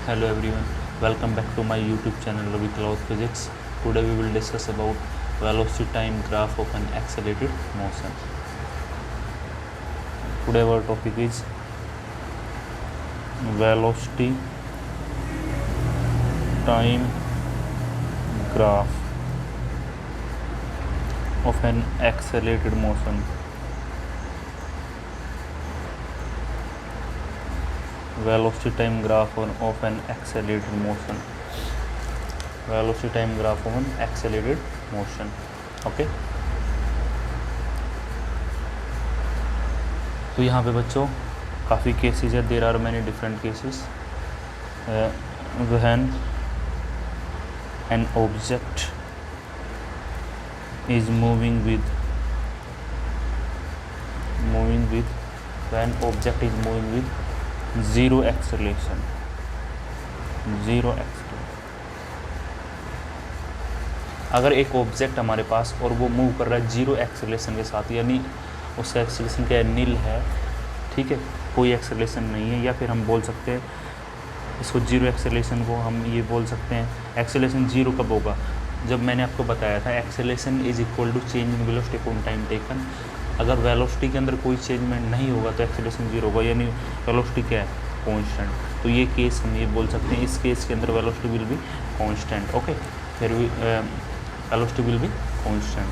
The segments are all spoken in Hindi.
Hello everyone, welcome back to my YouTube channel Ravi Cloud Physics. Today we will discuss about velocity time graph of an accelerated motion. Today our topic is velocity time graph of an accelerated motion. Velocity time graph of an accelerated motion. Velocity time graph of an accelerated motion. Okay. तो यहाँ पे बच्चों काफ़ी केसेस है. There are many different cases. When an object is moving with when object is moving with zero acceleration. अगर एक ऑब्जेक्ट हमारे पास और वो मूव कर रहा है जीरो एक्सेलरेशन के साथ, यानी उसका एक्सेलरेशन क्या है, नील है, ठीक है, कोई एक्सेलरेशन नहीं है, या फिर हम बोल सकते हैं इसको जीरो एक्सेलरेशन को हम ये बोल सकते हैं. एक्सेलरेशन जीरो कब होगा? जब मैंने आपको बताया था acceleration is equal to change in velocity upon time taken. अगर वेलोसिटी के अंदर कोई चेंजमेंट नहीं होगा तो एक्सेलरेशन जीरो होगा, यानी वेलोसिटी क्या है, कांस्टेंट. तो ये केस हम ये बोल सकते हैं, इस केस के अंदर velocity will be constant. Okay, फिर वेलोसिटी विल बी कांस्टेंट.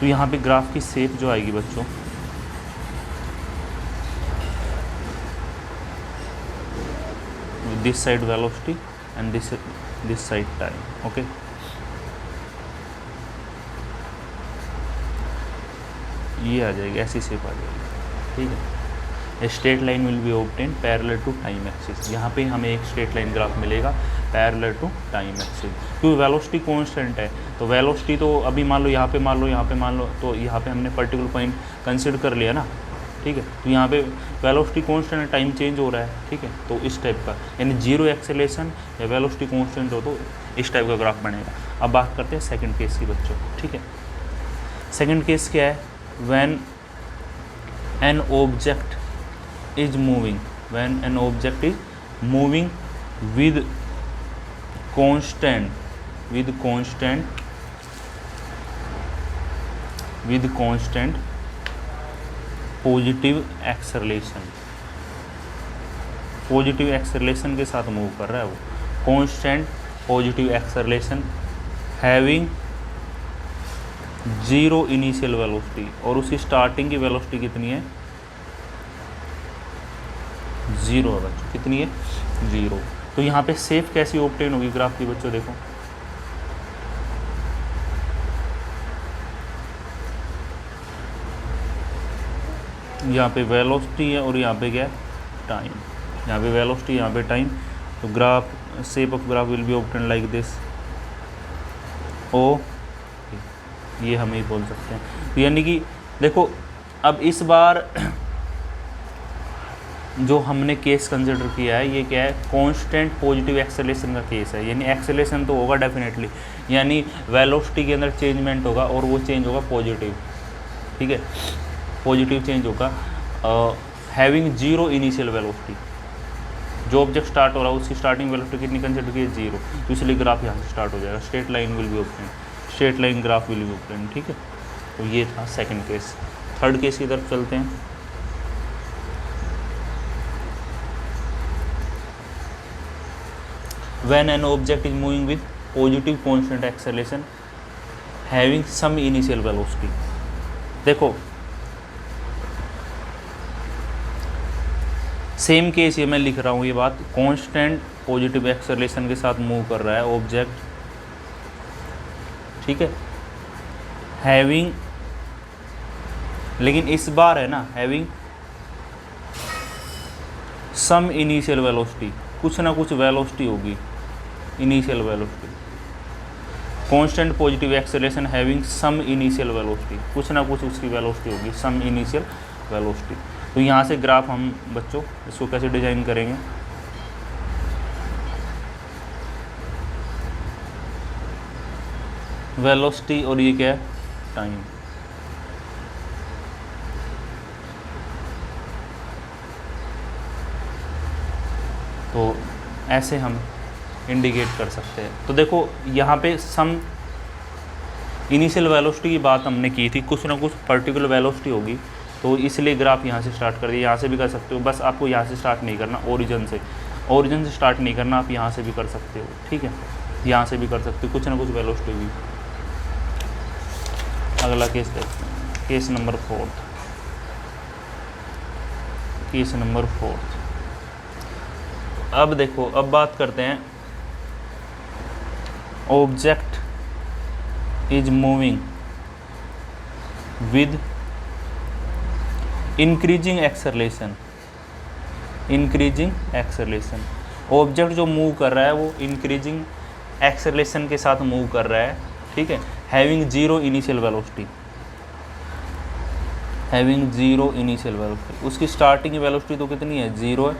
तो यहाँ पे ग्राफ की शेप जो आएगी बच्चों, this side velocity and this side time. Okay, ये आ जाएगी, ऐसी शेप आ जाएगी. ठीक है. Straight line will be obtain parallel to time axis. यहाँ पे हमें एक स्ट्रेट लाइन ग्राफ मिलेगा पैरेलल टू टाइम एक्सिस, क्योंकि वेलोसिटी कांस्टेंट है. तो वेलोसिटी तो अभी मान लो यहाँ पे मान लो, तो यहाँ पे हमने पर्टिकुलर पॉइंट कंसिडर कर लिया ना. ठीक है. तो यहाँ पे वेलोसिटी कांस्टेंट है, टाइम चेंज हो रहा है. ठीक है. तो इस टाइप का, यानी जीरो एक्सेलरेशन या वेलोसिटी कांस्टेंट हो तो इस टाइप का ग्राफ बनेगा. अब बात करते हैं सेकंड केस की बच्चों. ठीक है. सेकंड केस क्या है? When an object is moving with constant positive acceleration के साथ मूव कर रहा है वो. Constant positive acceleration having zero initial velocity, और उसकी स्टार्टिंग की वेलोसिटी कितनी है? जीरो है बच्चों. कितनी है? जीरो. तो यहाँ पे शेप कैसी ऑब्टेन होगी ग्राफ की बच्चों? देखो, यहाँ पे वेलोसिटी है और यहाँ पे क्या है? टाइम. यहाँ पे वेलोसिटी, यहाँ पे टाइम. तो graph, shape of graph will be obtain like this. ओ, ये हम ही बोल सकते हैं. तो यानी कि देखो, अब इस बार जो हमने केस कंसिडर किया है, ये क्या है? कांस्टेंट पॉजिटिव एक्सेलरेशन का केस है. यानी एक्सेलरेशन तो होगा डेफिनेटली, यानी वेलोसिटी के अंदर चेंजमेंट होगा और वो चेंज होगा पॉजिटिव. ठीक है, पॉजिटिव चेंज होगा. Having zero initial velocity. जो ऑब्जेक्ट स्टार्ट हो रहा है उसकी स्टार्टिंग वेलोसिटी कितनी कंसिडर की है? जीरो. तो इसलिए ग्राफ यहाँ से स्टार्ट हो जाएगा. Straight line will be obtain, straight line graph will be obtain. ठीक है. तो ये था सेकंड केस. थर्ड केस की तरफ चलते हैं. When an object is moving with positive constant acceleration having some initial velocity. देखो, सेम केस ये मैं लिख रहा हूँ, ये बात कांस्टेंट पॉजिटिव एक्सेलरेशन के साथ मूव कर रहा है ऑब्जेक्ट. ठीक है. हैविंग, लेकिन इस बार है ना, हैविंग सम इनिशियल वेलोसिटी, कुछ ना कुछ वेलोसिटी होगी, initial velocity. Constant positive acceleration having some initial velocity, कुछ ना कुछ उसकी वेलोसिटी होगी, सम इनिशियल वेलोसिटी. तो यहाँ से ग्राफ हम बच्चों इसको कैसे डिजाइन करेंगे? वेलोसिटी और ये क्या है? टाइम. तो ऐसे हम इंडिकेट कर सकते हैं। तो देखो यहाँ पे सम इनिशियल वेलोसिटी की बात हमने की थी, कुछ ना कुछ पर्टिकुलर वेलोसिटी होगी, तो इसलिए ग्राफ यहाँ से स्टार्ट कर दिया। यहाँ से भी कर सकते हो, बस आपको यहाँ से स्टार्ट नहीं करना, ओरिजिन से स्टार्ट नहीं करना, आप यहाँ से भी कर सकते हो, ठीक है, यहाँ से भी कर सकते हो, कुछ ना कुछ वेलोसिटी भी। अगला केस देखते हैं, केस नंबर 4। अब देखो, अब बात करते हैं object is moving with increasing acceleration. Object जो मूव कर रहा है वो इंक्रीजिंग एक्सेलरेशन के साथ मूव कर रहा है, ठीक है, हैविंग जीरो इनिशियल वेलोसिटी। उसकी स्टार्टिंग वेलोसिटी तो कितनी है, 0 है,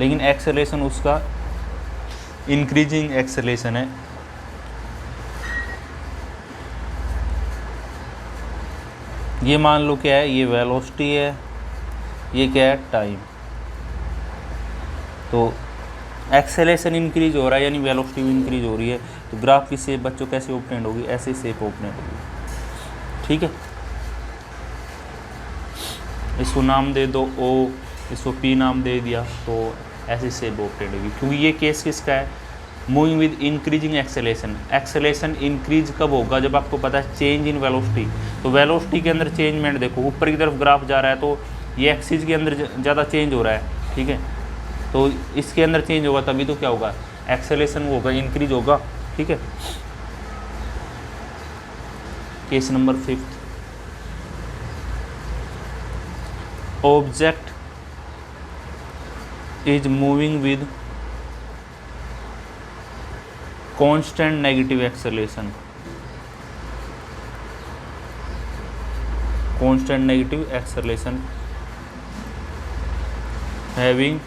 लेकिन एक्सेलरेशन उसका इंक्रीजिंग एक्सेलरेशन है। ये मान लो क्या है, ये वेलोसिटी है, ये क्या है, टाइम। तो एक्सेलरेशन इंक्रीज हो रहा है यानी वेलोसिटी भी इंक्रीज हो रही है। तो ग्राफ की शेप बच्चों कैसे ऑब्टेंड होगी, ऐसे शेप ऑब्टेंड होगी, ठीक है। इसको नाम दे दो ओ, इसको पी नाम दे दिया, तो ऐसी शेप ऑब्टेंड होगी। क्योंकि ये केस किसका है, moving with increasing acceleration increase कब होगा, जब आपको पता है चेंज इन वेलोसिटी। तो वेलोसिटी के अंदर चेंजमेंट देखो, ऊपर की तरफ ग्राफ जा रहा है तो ये एक्सिस के अंदर ज़्यादा चेंज हो रहा है, ठीक है, तो इसके अंदर चेंज होगा तभी तो क्या होगा, एक्सेलरेशन होगा, इंक्रीज होगा, ठीक है। Case number 5, object is moving with constant negative acceleration. Having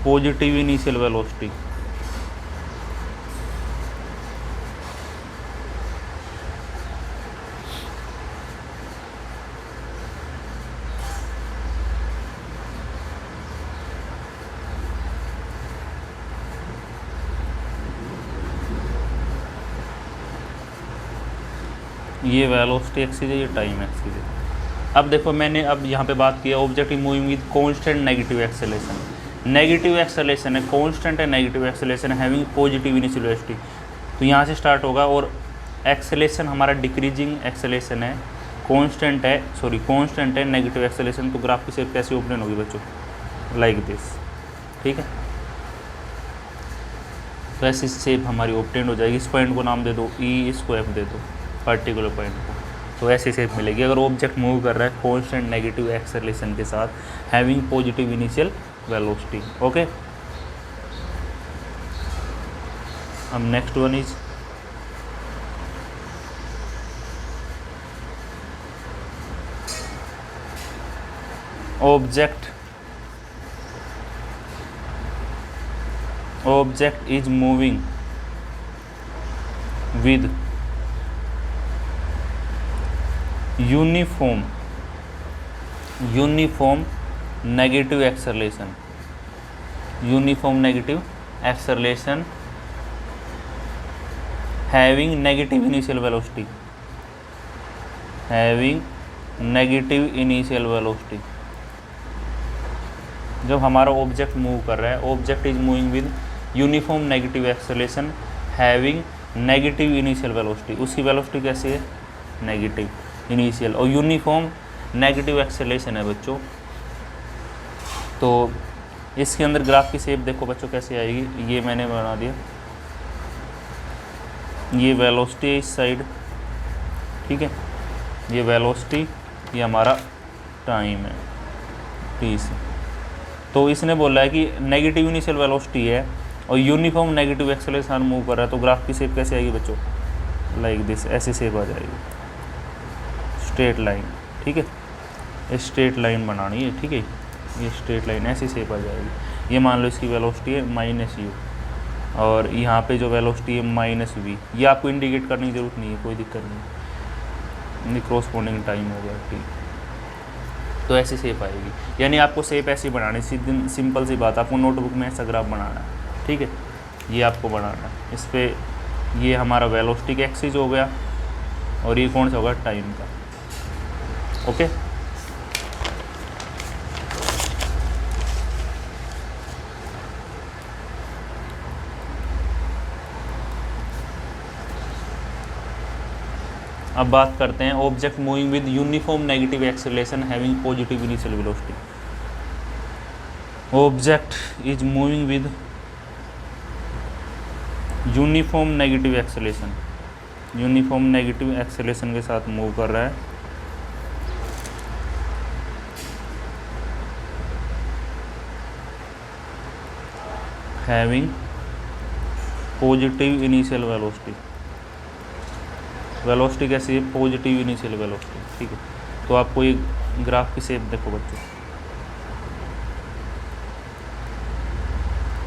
positive initial velocity. ये वेलोसिटी एक्सिस है, ये टाइम एक्सिस है। अब देखो मैंने अब यहाँ पे बात किया object moving with constant negative acceleration है, कांस्टेंट है negative acceleration, having positive initial velocity. तो यहाँ से स्टार्ट होगा और एक्सेलरेशन हमारा डिक्रीजिंग एक्सेलरेशन है, कांस्टेंट है नेगेटिव एक्सेलरेशन। तो ग्राफ की शेप कैसे ओपन होगी बच्चों, लाइक दिस, ठीक है। तो ऐसी शेप हमारी ऑब्टेन हो जाएगी। इस पॉइंट को नाम दे दो ई, इसको एफ दे दो, पर्टिकुलर पॉइंट को, तो ऐसी शेप मिलेगी अगर ऑब्जेक्ट मूव कर रहा है कांस्टेंट नेगेटिव एक्सेलरेशन के साथ, having positive initial velocity, okay. अब next one is object is moving with uniform negative acceleration, having negative initial velocity. जब हमारा ऑब्जेक्ट मूव कर रहा है, object is moving with uniform negative acceleration, having negative initial velocity. उसकी वेलोसिटी कैसी है, नेगेटिव इनिशियल, और यूनिफॉर्म नेगेटिव एक्सेलरेशन है बच्चों। तो इसके अंदर ग्राफ की शेप देखो बच्चों कैसे आएगी, ये मैंने बना दिया, ये वेलोसिटी है इस साइड, ठीक है, ये वेलोसिटी, ये हमारा टाइम है टी से। तो इसने बोला है कि नेगेटिव इनिशियल वेलोसिटी है और यूनिफॉर्म नेगेटिव एक्सेलरेशन मूव कर रहा है। तो ग्राफ की शेप कैसे आएगी बच्चों, लाइक दिस, ऐसी शेप आ जाएगी, स्ट्रेट लाइन, ठीक है, स्ट्रेट लाइन बनानी है, ठीक है, ये स्ट्रेट लाइन ऐसी शेप आ जाएगी। ये मान लो इसकी वेलोसिटी है -u और यहाँ पे जो वेलोसिटी है -v, ये आपको इंडिकेट करने की ज़रूरत नहीं है, कोई दिक्कत नहीं, क्रॉसपोंडिंग टाइम हो गया, ठीक। तो ऐसी शेप आएगी, यानी आपको शेप ऐसी बनानी, सीधी सिंपल सी बात, आपको नोटबुक में ऐसा ग्राफ बनाना है, ठीक है, ये आपको बनाना है। इस पर ये हमारा वेलोसिटी का एक्सिस हो गया और ये कौन सा होगा, टाइम का। ओके, अब बात करते हैं object moving with uniform negative acceleration having positive initial velocity. Object is moving with uniform negative acceleration, uniform negative acceleration के साथ मूव कर रहा है, having positive initial velocity. Velocity कैसी है, पॉजिटिव इनिशियल वेलोसिटी। ठीक है, तो आपको ये ग्राफ की शेप देखो बच्चों,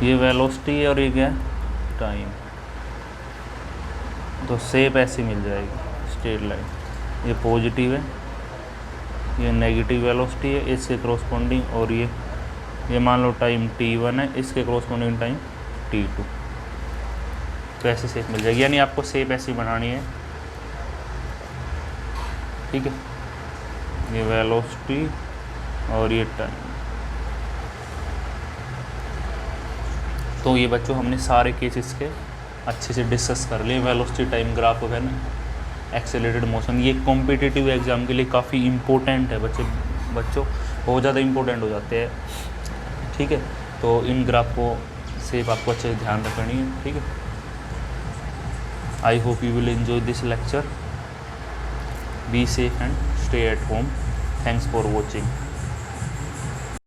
ये वेलोसिटी है और ये क्या है, टाइम। तो शेप ऐसी मिल जाएगी, स्ट्रेट लाइन। ये पॉजिटिव है, ये नेगेटिव वेलोसिटी है, इसके क्रॉसपोंडिंग, और ये मान लो टाइम t1 है, इसके क्रॉसपोंडिंग टाइम t2। तो ऐसी शेप मिल जाएगी, यानी आपको शेप ऐसी बनानी है। ठीक है, ये वेलोसिटी और ये टाइम। तो ये बच्चों हमने सारे केसेस के अच्छे से डिस्कस कर लिए। वेलोसिटी टाइम ग्राफ है ना, एक्सेलरेटेड मोशन, ये कॉम्पिटिटिव एग्जाम के लिए काफ़ी इम्पोर्टेंट है बच्चों बहुत ज़्यादा इम्पोर्टेंट हो जाते हैं। ठीक है, तो इन ग्राफ को शेप आपको अच्छे से ध्यान रखनी है। ठीक है, I hope you will enjoy this lecture. Be safe and stay at home. Thanks for watching.